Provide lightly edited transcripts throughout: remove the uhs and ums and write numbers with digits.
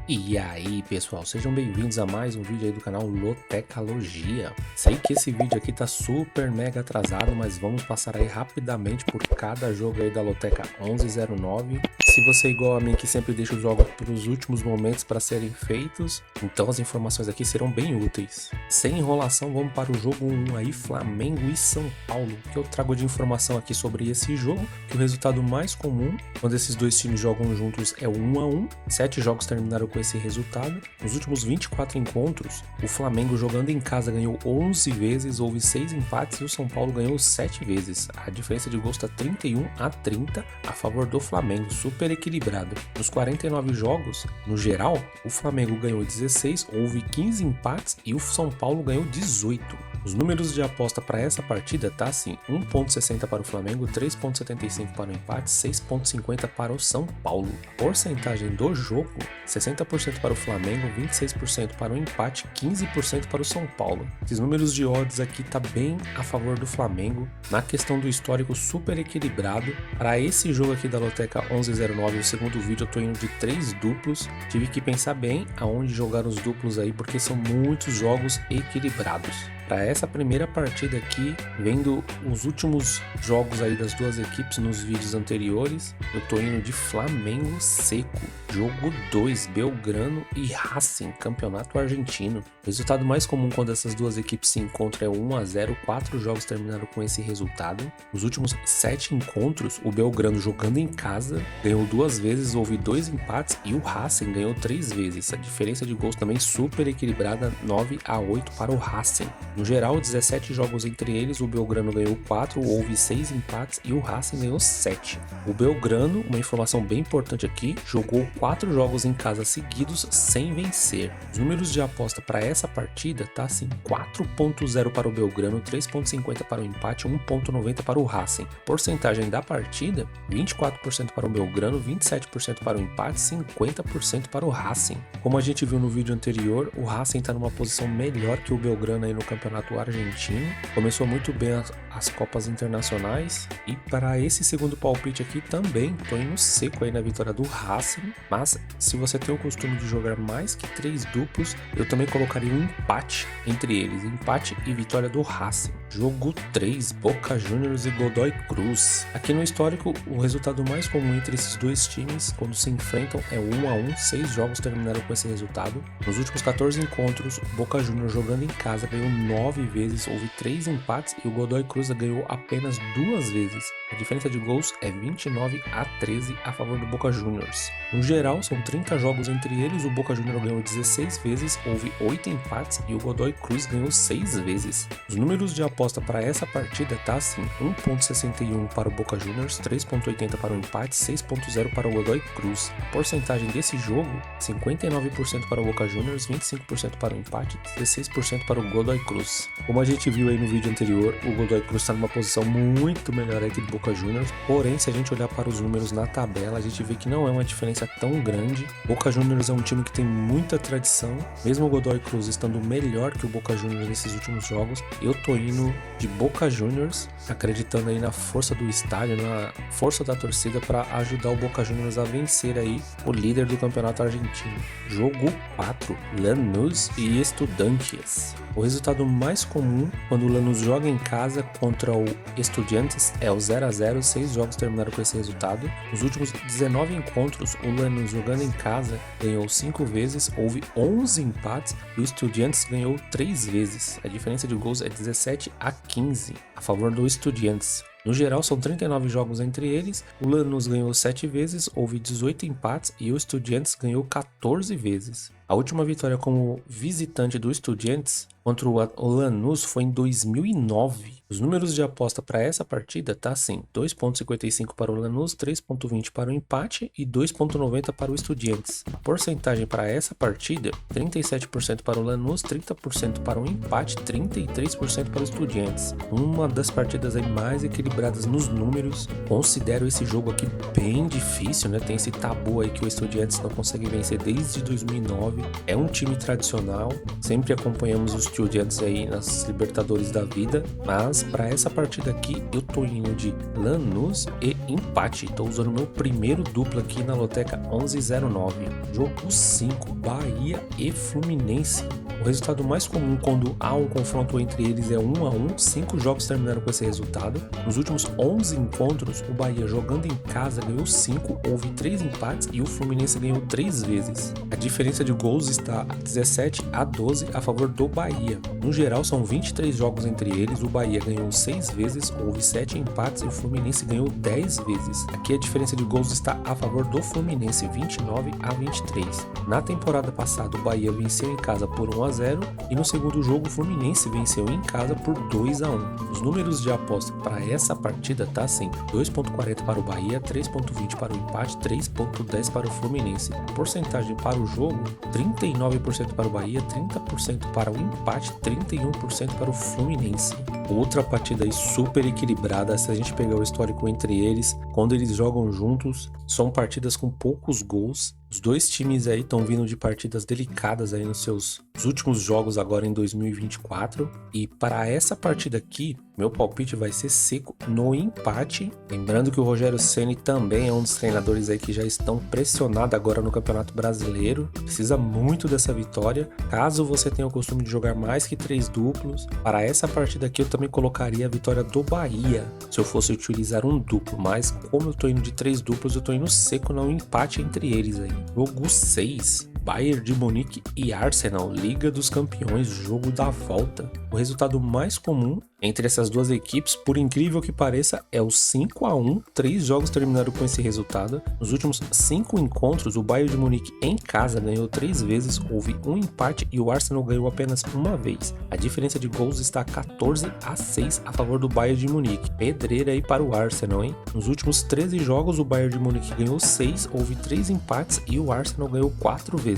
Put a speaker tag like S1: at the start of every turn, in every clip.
S1: E aí pessoal, sejam bem-vindos a mais um vídeo aí do canal Lotecalogia. Sei que esse vídeo aqui tá super mega atrasado, mas vamos passar aí rapidamente por cada jogo aí da Loteca 1109. Se você é igual a mim que sempre deixa os jogos para os últimos momentos para serem feitos, então as informações aqui serão bem úteis. Sem enrolação, vamos para o jogo 1 aí, Flamengo e São Paulo, que eu trago de informação aqui sobre esse jogo, que o resultado mais comum quando esses dois times jogam juntos é o 1-1, 7 jogos terminaram com esse resultado. Nos últimos 24 encontros, o Flamengo jogando em casa ganhou 11 vezes, houve 6 empates e o São Paulo ganhou 7 vezes. A diferença de gols está 31-30 a favor do Flamengo, super equilibrado. Nos 49 jogos, no geral, o Flamengo ganhou 16, houve 15 empates e o São Paulo ganhou 18. Os números de aposta para essa partida tá assim: 1.60 para o Flamengo, 3.75 para o empate, 6.50 para o São Paulo. Porcentagem do jogo: 60% para o Flamengo, 26% para o empate, 15% para o São Paulo. Esses números de odds aqui tá bem a favor do Flamengo. Na questão do histórico, super equilibrado. Para esse jogo aqui da Loteca 1109, o segundo vídeo, eu tô indo de 3 duplos. Tive que pensar bem aonde jogar os duplos aí, porque são muitos jogos equilibrados. Para essa primeira partida aqui, vendo os últimos jogos aí das duas equipes nos vídeos anteriores, eu tô indo de Flamengo seco. Jogo 2, Belgrano e Racing, campeonato argentino. O resultado mais comum quando essas duas equipes se encontram é 1-0, 4 jogos terminaram com esse resultado. Nos últimos 7 encontros, o Belgrano jogando em casa ganhou 2 vezes, houve 2 empates e o Racing ganhou 3 vezes. A diferença de gols também super equilibrada, 9-8 para o Racing. No geral, 17 jogos entre eles, o Belgrano ganhou 4, houve 6 empates e o Racing ganhou 7. O Belgrano, uma informação bem importante aqui, jogou 4 jogos em casa seguidos sem vencer. Os números de aposta para essa partida tá assim: 4.0 para o Belgrano, 3.50 para o empate, 1.90 para o Racing. Porcentagem da partida: 24% para o Belgrano, 27% para o empate, 50% para o Racing. Como a gente viu no vídeo anterior, o Racing está numa posição melhor que o Belgrano aí no campeonato argentino. Começou muito bem as Copas Internacionais. E para esse segundo palpite aqui também tô indo seco aí na vitória do Racing. Mas se você tem o costume de jogar mais que 3 duplos, eu também colocaria um empate entre eles. Empate e vitória do Racing. Jogo 3, Boca Juniors e Godoy Cruz. Aqui no histórico, o resultado mais comum entre esses dois times quando se enfrentam é 1-1, 6 jogos terminaram com esse resultado. Nos últimos 14 encontros, o Boca Juniors jogando em casa ganhou 9 vezes, houve 3 empates e o Godoy Cruz ganhou apenas 2 vezes. A diferença de gols é 29-13 a favor do Boca Juniors. No geral, são 30 jogos entre eles, o Boca Juniors ganhou 16 vezes, houve 8 empates e o Godoy Cruz ganhou 6 vezes. Os números de aposta para essa partida tá assim: 1.61 para o Boca Juniors, 3.80 para o empate, 6.0 para o Godoy Cruz. A porcentagem desse jogo: 59% para o Boca Juniors, 25% para o empate, 16% para o Godoy Cruz. Como a gente viu aí no vídeo anterior, o Godoy Cruz está numa posição muito melhor aí que o Boca Juniors. Porém, se a gente olhar para os números na tabela, a gente vê que não é uma diferença tão grande. Boca Juniors é um time que tem muita tradição. Mesmo o Godoy Cruz estando melhor que o Boca Juniors nesses últimos jogos, eu tô indo de Boca Juniors, acreditando aí na força do estádio, na força da torcida para ajudar o Boca Juniors a vencer aí o líder do campeonato argentino. Jogo 4, Lanús e Estudiantes. O resultado mais comum quando o Lanús joga em casa contra o Estudiantes é o 0-0, 6 jogos terminaram com esse resultado. Nos últimos 19 encontros, o Lanús jogando em casa ganhou 5 vezes, houve 11 empates e o Estudiantes ganhou 3 vezes. A diferença de gols é 17-15 a favor do Estudiantes. No geral, são 39 jogos entre eles, o Lanús ganhou 7 vezes, houve 18 empates e o Estudiantes ganhou 14 vezes. A última vitória como visitante do Estudiantes contra o Lanús foi em 2009. Os números de aposta para essa partida tá assim: 2.55 para o Lanús, 3.20 para o empate e 2.90 para o Estudiantes. A porcentagem para essa partida: 37% para o Lanús, 30% para o empate, 33% para o Estudiantes. Uma uma das partidas aí mais equilibradas nos números. Considero esse jogo aqui bem difícil, né? Tem esse tabu aí que o Estudiantes não consegue vencer desde 2009. É um time tradicional, sempre acompanhamos os Estudiantes aí nas Libertadores da vida, mas para essa partida aqui eu tô indo de Lanús e empate. Tô usando meu primeiro duplo aqui na Loteca 1109. Jogo 5, Bahia e Fluminense. O resultado mais comum quando há um confronto entre eles é 1-1, 5 jogos terminaram com esse resultado. Nos últimos 11 encontros, o Bahia jogando em casa ganhou 5, houve 3 empates e o Fluminense ganhou 3 vezes. A diferença de gols está 17-12 a favor do Bahia. No geral, são 23 jogos entre eles, o Bahia ganhou 6 vezes, houve 7 empates e o Fluminense ganhou 10 vezes. Aqui a diferença de gols está a favor do Fluminense, 29-23. Na temporada passada, o Bahia venceu em casa por 1-0 e no segundo jogo o Fluminense venceu em casa por 2-1. Os números de aposta para essa partida tá assim: 2.40 para o Bahia, 3.20 para o empate, 3.10 para o Fluminense. Porcentagem para o jogo: 39% para o Bahia, 30% para o empate, 31% para o Fluminense. Outra partida aí super equilibrada. Se a gente pegar o histórico entre eles, quando eles jogam juntos, são partidas com poucos gols. Os dois times aí estão vindo de partidas delicadas aí nos seus últimos jogos agora em 2024. E para essa partida aqui, meu palpite vai ser seco no empate. Lembrando que o Rogério Ceni também é um dos treinadores aí que já estão pressionados agora no Campeonato Brasileiro. Precisa muito dessa vitória. Caso você tenha o costume de jogar mais que 3 duplos, para essa partida aqui eu também colocaria a vitória do Bahia, se eu fosse utilizar um duplo. Mas como eu tô indo de 3 duplos, eu tô indo seco no empate entre eles aí. Jogo 6. Bayern de Munique e Arsenal, Liga dos Campeões, jogo da volta. O resultado mais comum entre essas duas equipes, por incrível que pareça, é o 5-1. 3 jogos terminaram com esse resultado. Nos últimos 5 encontros, o Bayern de Munique em casa ganhou 3 vezes, houve um empate e o Arsenal ganhou apenas uma vez. A diferença de gols está 14-6 a favor do Bayern de Munique. Pedreira aí para o Arsenal, hein? Nos últimos 13 jogos, o Bayern de Munique ganhou 6, houve 3 empates e o Arsenal ganhou 4 vezes.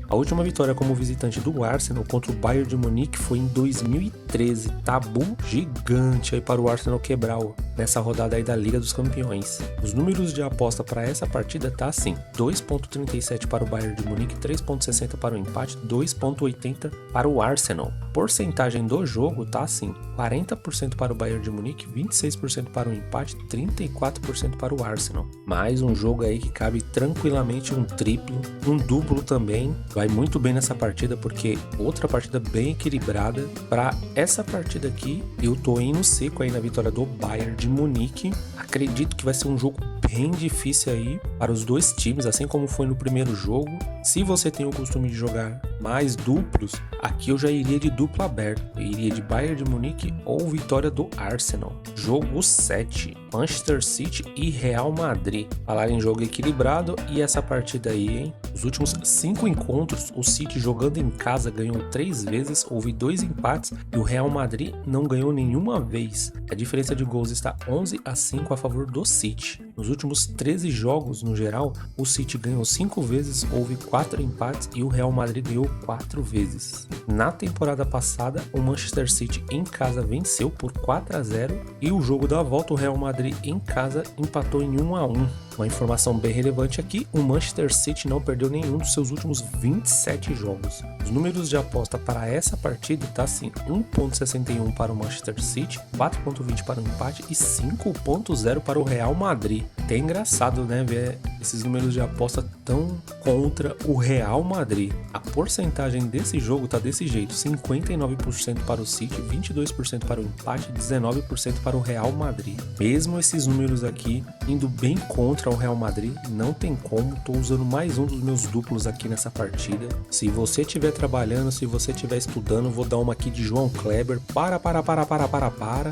S1: A última vitória como visitante do Arsenal contra o Bayern de Munique foi em 2013. Tabu gigante aí para o Arsenal quebrar nessa rodada aí da Liga dos Campeões. Os números de aposta para essa partida tá assim: 2.37 para o Bayern de Munique, 3.60 para o empate, 2.80 para o Arsenal. Porcentagem do jogo tá assim: 40% para o Bayern de Munique, 26% para o empate, 34% para o Arsenal. Mais um jogo aí que cabe tranquilamente um triplo, um duplo também. Vai muito bem nessa partida porque outra partida bem equilibrada. Para essa partida aqui, eu tô indo seco aí na vitória do Bayern de Munique. Acredito que vai ser um jogo bem difícil aí para os dois times, assim como foi no primeiro jogo. Se você tem o costume de jogar mais duplos, aqui eu já iria de duplo aberto. Eu iria de Bayern de Munique ou vitória do Arsenal. Jogo 7, Manchester City e Real Madrid. Falar em jogo equilibrado e essa partida aí, hein? Os últimos 5 encontros, o City jogando em casa ganhou 3 vezes, houve 2 empates e o Real Madrid não ganhou nenhuma vez. A diferença de gols está 11-5 a favor do City. Nos últimos 13 jogos, no geral, o City ganhou 5 vezes, houve 4 empates e o Real Madrid ganhou 4 vezes. Na temporada passada, o Manchester City em casa venceu por 4-0 e o jogo da volta, o Real Madrid em casa empatou em 1-1. Uma informação bem relevante aqui: o Manchester City não perdeu nenhum dos seus últimos 27 jogos. Os números de aposta para essa partida tá assim: 1.61 para o Manchester City, 4.20 para o empate e 5.0 para o Real Madrid. É engraçado, né, ver esses números de aposta tão contra o Real Madrid. A porcentagem desse jogo tá desse jeito: 59% para o City, 22% para o empate, 19% para o Real Madrid. Mesmo esses números aqui indo bem contra o Real Madrid, não tem como. Tô usando mais um dos meus duplos aqui nessa partida. Se você estiver trabalhando, se você estiver estudando, vou dar uma aqui de João Kleber.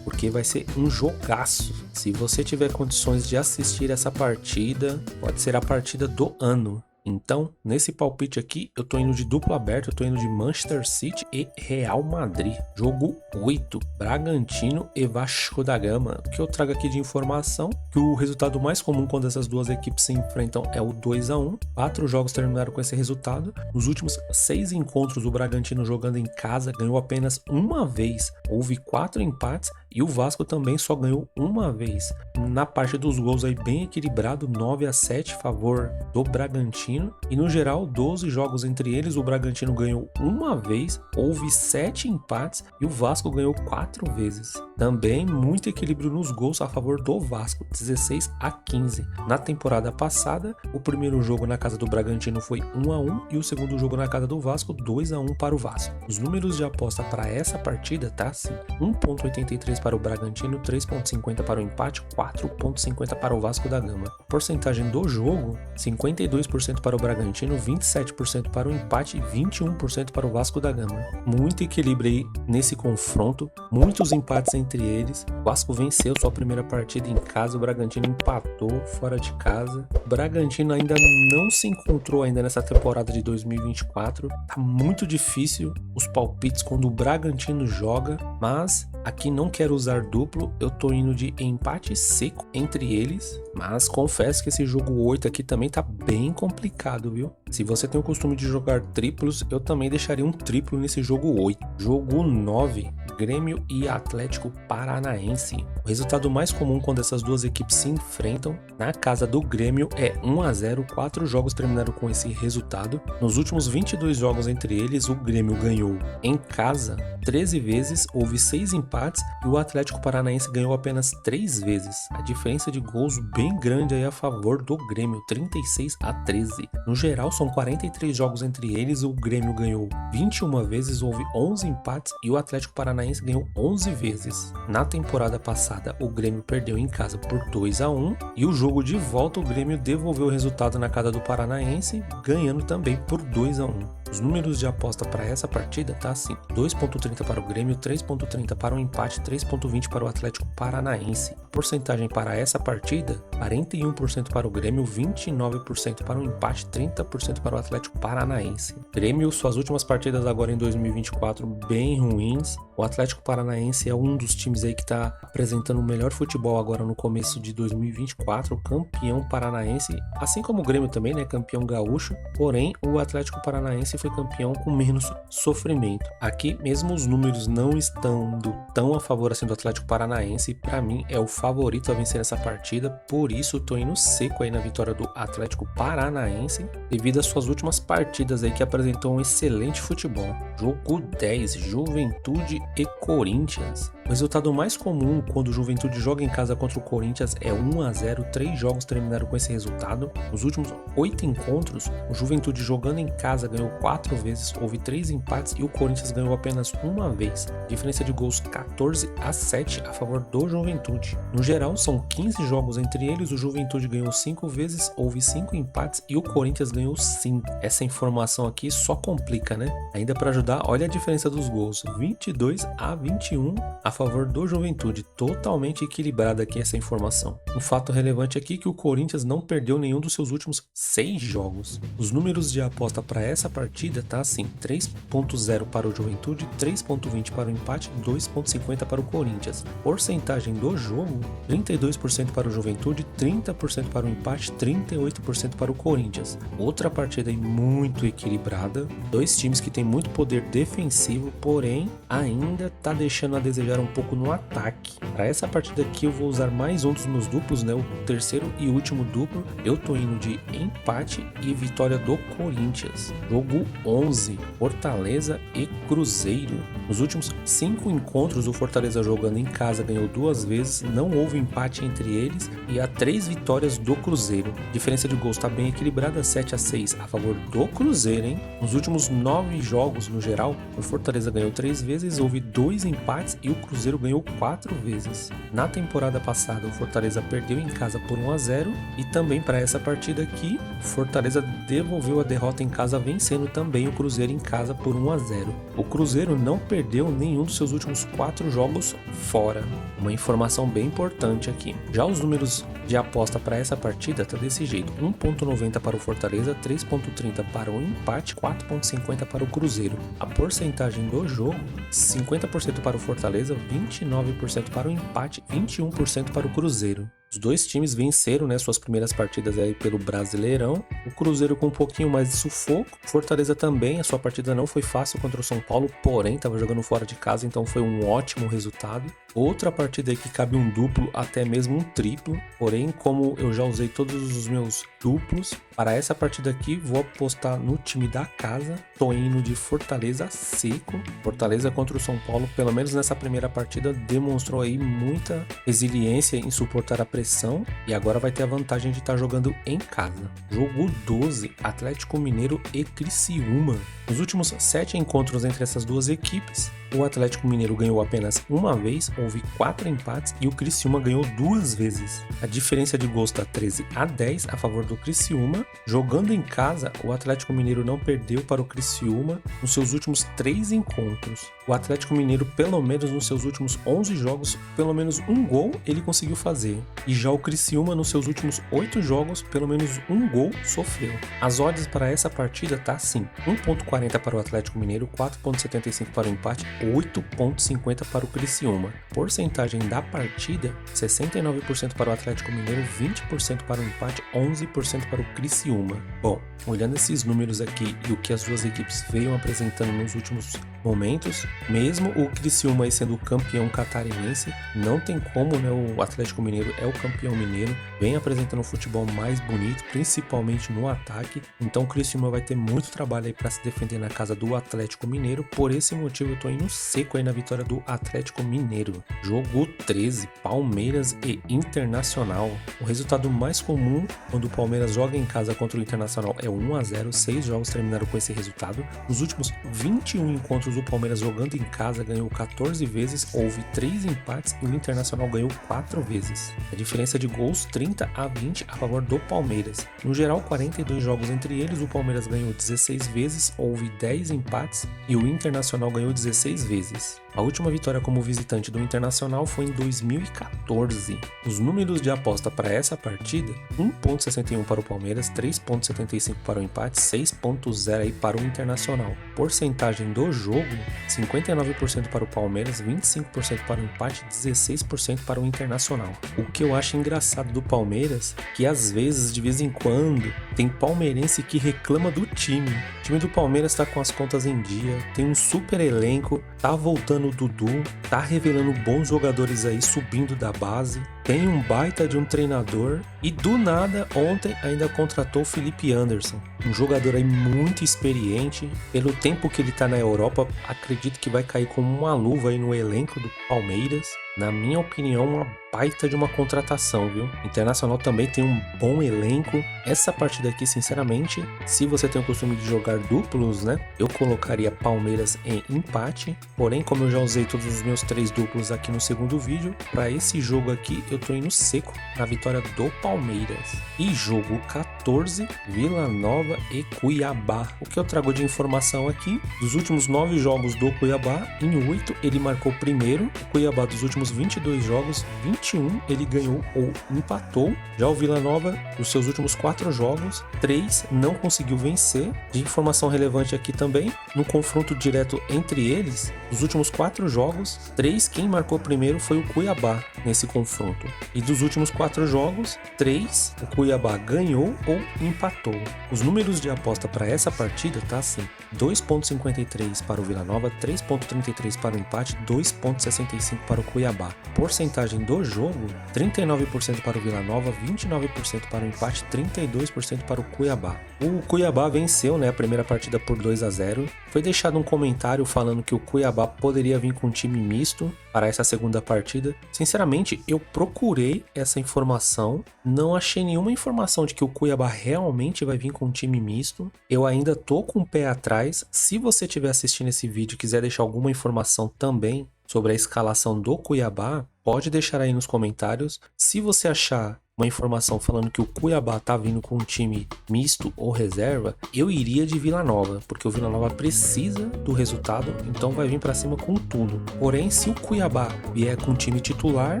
S1: Porque vai ser um jogaço. Se você tiver condições de assistir essa partida, pode ser a partida do ano. Então, nesse palpite aqui, eu tô indo de duplo aberto, eu tô indo de Manchester City e Real Madrid. Jogo 8, Bragantino e Vasco da Gama. O que eu trago aqui de informação, que o resultado mais comum quando essas duas equipes se enfrentam é o 2-1. 4 jogos terminaram com esse resultado. Nos últimos 6 encontros, o Bragantino jogando em casa ganhou apenas uma vez. Houve 4 empates e o Vasco também só ganhou uma vez. Na parte dos gols aí bem equilibrado, 9-7 a favor do Bragantino, e no geral 12 jogos entre eles, o Bragantino ganhou uma vez, houve 7 empates e o Vasco ganhou 4 vezes. Também muito equilíbrio nos gols a favor do Vasco, 16-15. Na temporada passada, o primeiro jogo na casa do Bragantino foi 1-1 e o segundo jogo na casa do Vasco 2-1 para o Vasco. Os números de aposta para essa partida tá assim: 1.83 para o Bragantino, 3.50 para o empate, 4.50 para o Vasco da Gama. Porcentagem do jogo: 52% para o Bragantino, 27% para o empate e 21% para o Vasco da Gama. Muito equilíbrio aí nesse confronto, muitos empates entre eles. O Vasco venceu sua primeira partida em casa, o Bragantino empatou fora de casa. O Bragantino ainda não se encontrou ainda nessa temporada de 2024. Tá muito difícil os palpites quando o Bragantino joga, mas aqui não quero usar duplo, eu tô indo de empate seco entre eles, mas confesso que esse jogo 8 aqui também tá bem complicado, viu? Se você tem o costume de jogar triplos, eu também deixaria um triplo nesse jogo 8. Jogo 9, Grêmio e Atlético Paranaense. O resultado mais comum quando essas duas equipes se enfrentam na casa do Grêmio é 1-0, 4 jogos terminaram com esse resultado. Nos últimos 22 jogos entre eles, o Grêmio ganhou em casa 13 vezes, houve 6 empates e o Atlético Paranaense ganhou apenas 3 vezes. A diferença de gols bem grande aí a favor do Grêmio, 36-13. No geral, são 43 jogos entre eles, o Grêmio ganhou 21 vezes, houve 11 empates e o Atlético Paranaense ganhou 11 vezes. Na temporada passada, o Grêmio perdeu em casa por 2-1 e o jogo de volta, o Grêmio devolveu o resultado na casa do Paranaense, ganhando também por 2-1. Os números de aposta para essa partida tá assim: 2.30 para o Grêmio, 3.30 para o empate, 3.20 para o Atlético Paranaense. Porcentagem para essa partida: 41% para o Grêmio, 29% para o empate, 30% para o Atlético Paranaense. Grêmio, suas últimas partidas agora em 2024 bem ruins. O Atlético Paranaense é um dos times aí que está apresentando o melhor futebol agora no começo de 2024, campeão paranaense, assim como o Grêmio também, né, campeão gaúcho. Porém, o Atlético Paranaense foi campeão com menos sofrimento. Aqui mesmo os números não estão tão a favor assim do Atlético Paranaense, para mim é o favorito a vencer essa partida, por isso tô indo seco aí na vitória do Atlético Paranaense, devido às suas últimas partidas aí que apresentou um excelente futebol. Jogo 10, Juventude e Corinthians. O resultado mais comum quando o Juventude joga em casa contra o Corinthians é 1-0, 3 jogos terminaram com esse resultado. Nos últimos 8 encontros, o Juventude jogando em casa ganhou 4 vezes, houve 3 empates e o Corinthians ganhou apenas uma vez. Diferença de gols 14-7 a favor do Juventude. No geral, são 15 jogos entre eles, o Juventude ganhou 5 vezes, houve 5 empates e o Corinthians ganhou 5. Essa informação aqui só complica, né? Ainda para ajudar, olha a diferença dos gols, 22-21 a favor do Juventude, totalmente equilibrada aqui essa informação. Um fato relevante aqui é que o Corinthians não perdeu nenhum dos seus últimos 6 jogos. Os números de aposta para essa partida tá assim: 3.0 para o Juventude, 3.20 para o empate, 2.50 para o Corinthians. Porcentagem do jogo: 32% para o Juventude, 30% para o empate, 38% para o Corinthians. Outra partida aí muito equilibrada, dois times que têm muito poder defensivo, porém ainda tá deixando a desejar um pouco no ataque. Para essa partida aqui eu vou usar mais um dos meus duplos, né, o terceiro e último duplo. Eu tô indo de empate e vitória do Corinthians. Jogo 11, Fortaleza e Cruzeiro. Nos últimos 5 encontros, o Fortaleza jogando em casa ganhou 2 vezes, não houve empate entre eles e há 3 vitórias do Cruzeiro. Diferença de gols está bem equilibrada, 7-6 a favor do Cruzeiro, hein? Nos últimos 9 jogos no geral, o Fortaleza ganhou 3 vezes, houve 2 empates e o Cruzeiro ganhou 4 vezes. Na temporada passada, o Fortaleza perdeu em casa por 1-0 e também para essa partida aqui, o Fortaleza devolveu a derrota em casa, vencendo também o Cruzeiro em casa por 1-0. O Cruzeiro não perdeu nenhum dos seus últimos 4 jogos fora. Uma informação bem importante aqui. Já os números de aposta para essa partida tá desse jeito: 1.90 para o Fortaleza, 3.30 para o empate, 4.50 para o Cruzeiro. A porcentagem do jogo: 50% para o Fortaleza, 29% para o empate, 21% para o Cruzeiro. Os dois times venceram, né, suas primeiras partidas aí pelo Brasileirão. O Cruzeiro com um pouquinho mais de sufoco. Fortaleza também, a sua partida não foi fácil contra o São Paulo, porém estava jogando fora de casa, então foi um ótimo resultado. Outra partida aí que cabe um duplo, até mesmo um triplo. Porém, como eu já usei todos os meus duplos, para essa partida aqui vou apostar no time da casa. Tô indo de Fortaleza seco. Fortaleza contra o São Paulo, pelo menos nessa primeira partida, demonstrou aí muita resiliência em suportar a pressão. E agora vai ter a vantagem de estar jogando em casa. Jogo 12, Atlético Mineiro e Criciúma. Nos últimos 7 encontros entre essas duas equipes, o Atlético Mineiro ganhou apenas uma vez, houve 4 empates e o Criciúma ganhou 2 vezes. A diferença de gols está 13-10 a favor do Criciúma. Jogando em casa, o Atlético Mineiro não perdeu para o Criciúma nos seus últimos 3 encontros. O Atlético Mineiro, pelo menos nos seus últimos 11 jogos, pelo menos um gol ele conseguiu fazer. E já o Criciúma, nos seus últimos 8 jogos, pelo menos um gol sofreu. As odds para essa partida tá assim: 1.40 para o Atlético Mineiro, 4.75 para o empate, 8.50 para o Criciúma. Porcentagem da partida: 69% para o Atlético Mineiro, 20% para o empate, 11% para o Criciúma. Bom, olhando esses números aqui e o que as duas equipes veio apresentando nos últimos momentos, mesmo o Criciúma aí sendo o campeão catarinense, não tem como, né? O Atlético Mineiro é o campeão mineiro, vem apresentando um futebol mais bonito, principalmente no ataque. Então o Criciúma vai ter muito trabalho aí para se defender na casa do Atlético Mineiro. Por esse motivo eu tô indo seco aí na vitória do Atlético Mineiro. Jogo 13, Palmeiras e Internacional. O resultado mais comum quando o Palmeiras joga em casa contra o Internacional é 1-0, 6 jogos terminaram com esse resultado. Nos últimos 21 encontros, o Palmeiras jogando em casa ganhou 14 vezes, houve 3 empates e o Internacional ganhou 4 vezes. A diferença de gols 30-20 a favor do Palmeiras. No geral, 42 jogos entre eles, o Palmeiras ganhou 16 vezes, houve 10 empates e o Internacional ganhou 16 vezes. A última vitória como visitante do Internacional foi em 2014. Os números de aposta para essa partida: 1.61 para o Palmeiras, 3.75 para o empate, 6.0 aí para o Internacional. Porcentagem do jogo: 59% para o Palmeiras, 25% para o empate, 16% para o Internacional. O que eu acho engraçado do Palmeiras, que às vezes, de vez em quando, tem palmeirense que reclama do time. O time do Palmeiras está com as contas em dia, tem um super elenco, tá voltando o Dudu, tá revelando bons jogadores aí subindo da base, tem um baita de um treinador e do nada ontem ainda contratou o Felipe Anderson, um jogador aí muito experiente. Pelo tempo que ele tá na Europa, acredito que vai cair como uma luva aí no elenco do Palmeiras. Na minha opinião, uma baita de uma contratação, viu? Internacional também tem um bom elenco. Essa partida aqui, sinceramente, se você tem o costume de jogar duplos, né? Eu colocaria Palmeiras em empate. Porém, como eu já usei todos os meus 3 duplos aqui no segundo vídeo, para esse jogo aqui eu tô indo seco na vitória do Palmeiras. E jogo 14, Vila Nova e Cuiabá. O que eu trago de informação aqui: dos últimos 9 jogos do Cuiabá, em 8 ele marcou primeiro. O Cuiabá, dos últimos 22 jogos, 21 ele ganhou ou empatou. Já o Vila Nova, dos seus últimos 4 jogos, 3 não conseguiu vencer. De informação relevante aqui também, no confronto direto entre eles, dos últimos 4 jogos, 3 quem marcou primeiro foi o Cuiabá nesse confronto. E dos últimos 4 jogos, 3 o Cuiabá ganhou ou empatou. Os números de aposta para essa partida tá assim: 2.53 para o Vila Nova, 3.33 para o empate, 2.65 para o Cuiabá. Porcentagem do jogo: 39% para o Vila Nova, 29% para o empate, 32% para o Cuiabá. O Cuiabá venceu, né, a primeira partida por 2-0. Foi deixado um comentário falando que o Cuiabá poderia vir com um time misto para essa segunda partida. Sinceramente, eu procurei essa informação, não achei nenhuma informação de que o Cuiabá realmente vai vir com um time misto. Eu ainda tô com o pé atrás. Se você estiver assistindo esse vídeo e quiser deixar alguma informação também sobre a escalação do Cuiabá, pode deixar aí nos comentários. Se você achar uma informação falando que o Cuiabá tá vindo com um time misto ou reserva, eu iria de Vila Nova, porque o Vila Nova precisa do resultado, então vai vir pra cima com tudo. Porém, se o Cuiabá vier com um time titular,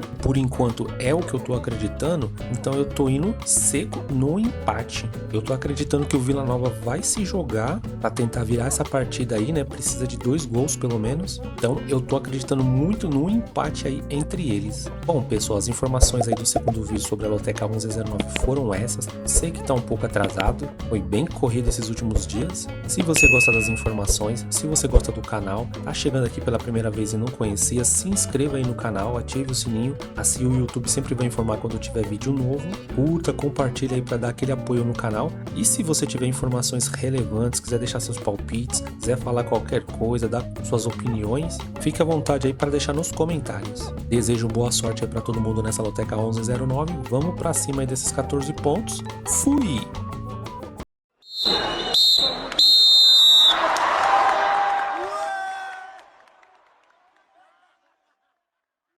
S1: por enquanto é o que eu tô acreditando, então eu tô indo seco no empate. Eu tô acreditando que o Vila Nova vai se jogar pra tentar virar essa partida aí, né? Precisa de 2 gols pelo menos. Então eu tô acreditando muito no empate aí entre eles. Bom, pessoal, as informações aí do segundo vídeo sobre a Loteca 1109 foram essas. Sei que tá um pouco atrasado, foi bem corrido esses últimos dias. Se você gosta das informações, se você gosta do canal, tá chegando aqui pela primeira vez e não conhecia, se inscreva aí no canal, ative o sininho, assim o YouTube sempre vai informar quando tiver vídeo novo. Curta, compartilha aí para dar aquele apoio no canal. E se você tiver informações relevantes, quiser deixar seus palpites, quiser falar qualquer coisa, dar suas opiniões, fique à vontade aí para deixar nos comentários. Desejo boa sorte aí para todo mundo nessa Loteca 1109. Vamos para cima aí desses 14 pontos. Fui!